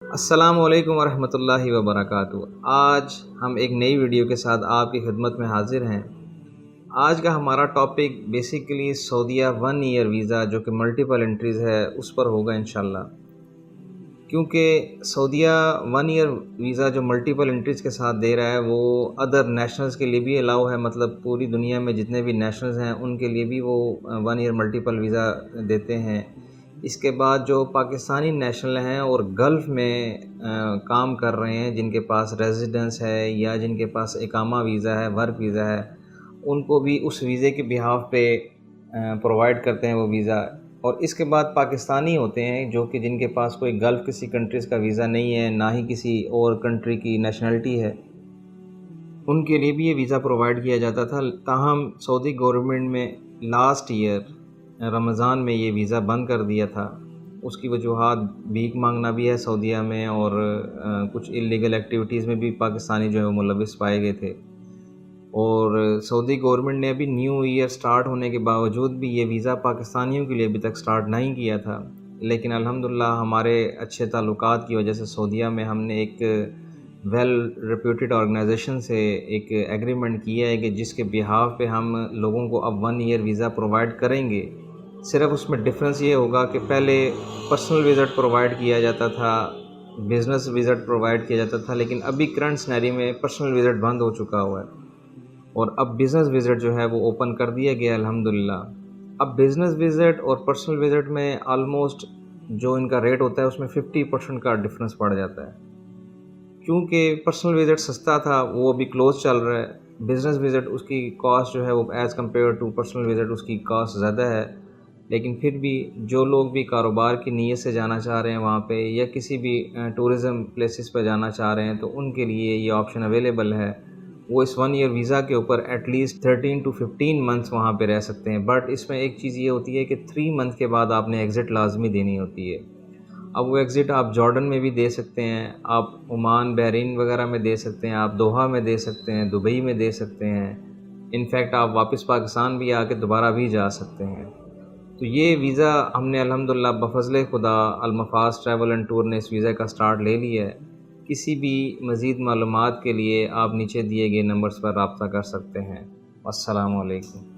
السلام علیکم ورحمۃ اللہ وبرکاتہ۔ آج ہم ایک نئی ویڈیو کے ساتھ آپ کی خدمت میں حاضر ہیں۔ آج کا ہمارا ٹاپک بیسیکلی سعودیہ 1 ایئر ویزا جو کہ ملٹیپل انٹریز ہے اس پر ہوگا انشاءاللہ، کیونکہ سعودیہ 1 ایئر ویزا جو ملٹیپل انٹریز کے ساتھ دے رہا ہے وہ ادر نیشنلز کے لیے بھی الاؤ ہے، مطلب پوری دنیا میں جتنے بھی نیشنلز ہیں ان کے لیے بھی وہ 1 ایئر ملٹیپل ویزا دیتے ہیں۔ اس کے بعد جو پاکستانی نیشنل ہیں اور گلف میں کام کر رہے ہیں، جن کے پاس ریزیڈنس ہے یا جن کے پاس اقامہ ویزا ہے، ورک ویزا ہے، ان کو بھی اس ویزے کے بہاف پہ پرووائڈ کرتے ہیں وہ ویزا۔ اور اس کے بعد پاکستانی ہوتے ہیں جو کہ جن کے پاس کوئی گلف کسی کنٹریز کا ویزا نہیں ہے، نہ ہی کسی اور کنٹری کی نیشنلٹی ہے، ان کے لیے بھی یہ ویزا پرووائڈ کیا جاتا تھا۔ تاہم سعودی گورنمنٹ میں لاسٹ ایئر رمضان میں یہ ویزا بند کر دیا تھا۔ اس کی وجوہات بھیک مانگنا بھی ہے سعودیہ میں، اور کچھ اللیگل ایکٹیویٹیز میں بھی پاکستانی جو ہے وہ ملوث پائے گئے تھے۔ اور سعودی گورنمنٹ نے ابھی نیو ایئر سٹارٹ ہونے کے باوجود بھی یہ ویزا پاکستانیوں کے لیے ابھی تک سٹارٹ نہیں کیا تھا، لیکن الحمدللہ ہمارے اچھے تعلقات کی وجہ سے سعودیہ میں ہم نے ایک ویل ریپیوٹیڈ آرگنائزیشن سے ایک ایگریمنٹ کیا ہے کہ جس کے بہاف پہ ہم لوگوں کو اب 1 ایئر ویزا پرووائڈ کریں گے۔ صرف اس میں ڈفرینس یہ ہوگا کہ پہلے پرسنل وزٹ پرووائڈ کیا جاتا تھا، بزنس وزٹ پرووائڈ کیا جاتا تھا، لیکن ابھی کرنٹ سنیری میں پرسنل وزٹ بند ہو چکا ہوا ہے اور اب بزنس وزٹ جو ہے وہ اوپن کر دیا گیا الحمدللہ۔ اب بزنس وزٹ اور پرسنل وزٹ میں آلموسٹ جو ان کا ریٹ ہوتا ہے اس میں 50% کا ڈفرینس پڑ جاتا ہے، کیونکہ پرسنل وزٹ سستا تھا وہ ابھی کلوز چل رہا ہے۔ بزنس وزٹ اس کی کاسٹ جو ہے وہ as compare to personal visit اس کی کاسٹ زیادہ ہے، لیکن پھر بھی جو لوگ بھی کاروبار کی نیت سے جانا چاہ رہے ہیں وہاں پہ، یا کسی بھی ٹورزم پلیسز پہ جانا چاہ رہے ہیں، تو ان کے لیے یہ آپشن اویلیبل ہے۔ وہ اس 1 ایئر ویزا کے اوپر ایٹ لیسٹ 13 to 15 منتھس وہاں پہ رہ سکتے ہیں، بٹ اس میں ایک چیز یہ ہوتی ہے کہ 3 منتھ کے بعد آپ نے ایگزٹ لازمی دینی ہوتی ہے۔ اب وہ ایگزٹ آپ جارڈن میں بھی دے سکتے ہیں، آپ عمان بحرین وغیرہ میں دے سکتے ہیں، آپ دوحہ میں دے سکتے ہیں، دبئی میں دے سکتے ہیں، انفیکٹ آپ واپس پاکستان بھی آ کے دوبارہ بھی جا سکتے ہیں۔ تو یہ ویزا ہم نے الحمدللہ بفضل خدا المفاز ٹریول اینڈ ٹور نے اس ویزا کا سٹارٹ لے لیا ہے۔ کسی بھی مزید معلومات کے لیے آپ نیچے دیے گئے نمبرز پر رابطہ کر سکتے ہیں۔ السلام علیکم۔